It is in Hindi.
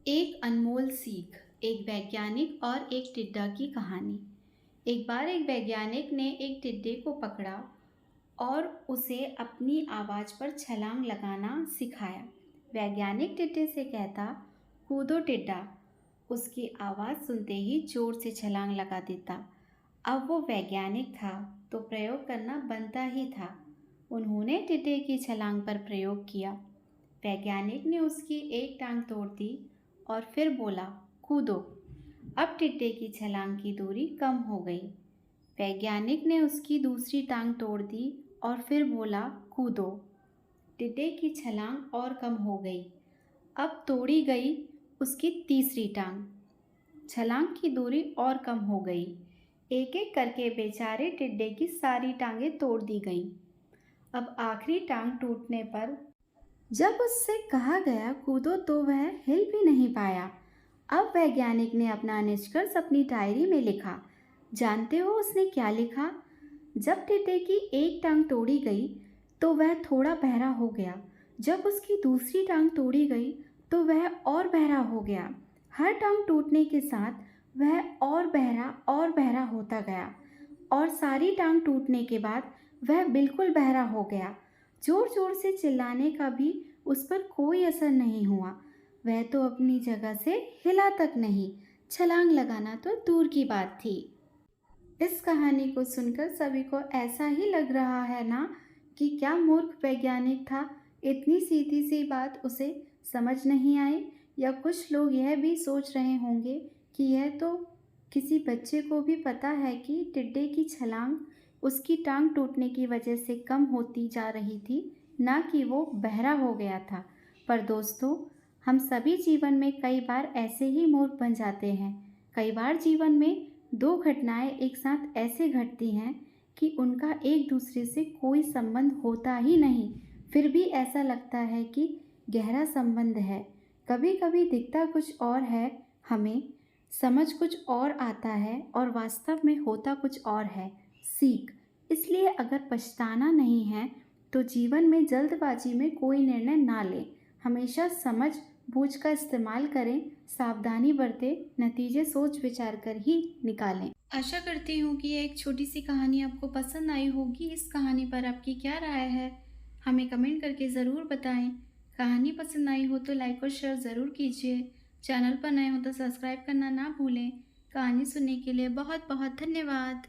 एक अनमोल सीख। एक वैज्ञानिक और एक टिड्डा की कहानी। एक बार एक वैज्ञानिक ने एक टिड्डे को पकड़ा और उसे अपनी आवाज़ पर छलांग लगाना सिखाया। वैज्ञानिक टिड्डे से कहता, कूदो टिड्डा। उसकी आवाज़ सुनते ही जोर से छलांग लगा देता। अब वो वैज्ञानिक था तो प्रयोग करना बनता ही था। उन्होंने टिड्डे की छलांग पर प्रयोग किया। वैज्ञानिक ने उसकी एक टांग तोड़ दी और फिर बोला, कूदो। अब टिड्डे की छलांग की दूरी कम हो गई। वैज्ञानिक ने उसकी दूसरी टांग तोड़ दी और फिर बोला, कूदो। टिड्डे की छलांग और कम हो गई। अब तोड़ी गई उसकी तीसरी टांग। छलांग की दूरी और कम हो गई। एक एक करके बेचारे टिड्डे की सारी टांगें तोड़ दी गईं। अब आखिरी टांग टूटने पर जब उससे कहा गया कूदो तो वह हिल भी नहीं पाया। अब वैज्ञानिक ने अपना निष्कर्ष अपनी डायरी में लिखा। जानते हो उसने क्या लिखा? जब टिड्डे की एक टांग तोड़ी गई तो वह थोड़ा बहरा हो गया। जब उसकी दूसरी टांग तोड़ी गई तो वह और बहरा हो गया। हर टांग टूटने के साथ वह और बहरा होता गया और सारी टांग टूटने के बाद वह बिल्कुल बहरा हो गया। जोर जोर से चिल्लाने का भी उस पर कोई असर नहीं हुआ। वह तो अपनी जगह से हिला तक नहीं। छलांग लगाना तो दूर की बात थी। इस कहानी को सुनकर सभी को ऐसा ही लग रहा है ना कि क्या मूर्ख वैज्ञानिक था, इतनी सीधी सी बात उसे समझ नहीं आई। या कुछ लोग यह भी सोच रहे होंगे कि यह तो किसी बच्चे को भी पता है कि टिड्डे की छलांग उसकी टांग टूटने की वजह से कम होती जा रही थी, ना कि वो बहरा हो गया था। पर दोस्तों, हम सभी जीवन में कई बार ऐसे ही मूर्ख बन जाते हैं। कई बार जीवन में दो घटनाएं एक साथ ऐसे घटती हैं कि उनका एक दूसरे से कोई संबंध होता ही नहीं, फिर भी ऐसा लगता है कि गहरा संबंध है। कभी कभी दिखता कुछ और है, हमें समझ कुछ और आता है और वास्तव में होता कुछ और है। सीख। इसलिए अगर पछताना नहीं है तो जीवन में जल्दबाजी में कोई निर्णय ना लें। हमेशा समझ बूझ का इस्तेमाल करें, सावधानी बरतें, नतीजे सोच विचार कर ही निकालें। आशा करती हूँ कि ये एक छोटी सी कहानी आपको पसंद आई होगी। इस कहानी पर आपकी क्या राय है, हमें कमेंट करके ज़रूर बताएं। कहानी पसंद आई हो तो लाइक और शेयर ज़रूर कीजिए। चैनल पर नए हो तो सब्सक्राइब करना ना भूलें। कहानी सुनने के लिए बहुत बहुत धन्यवाद।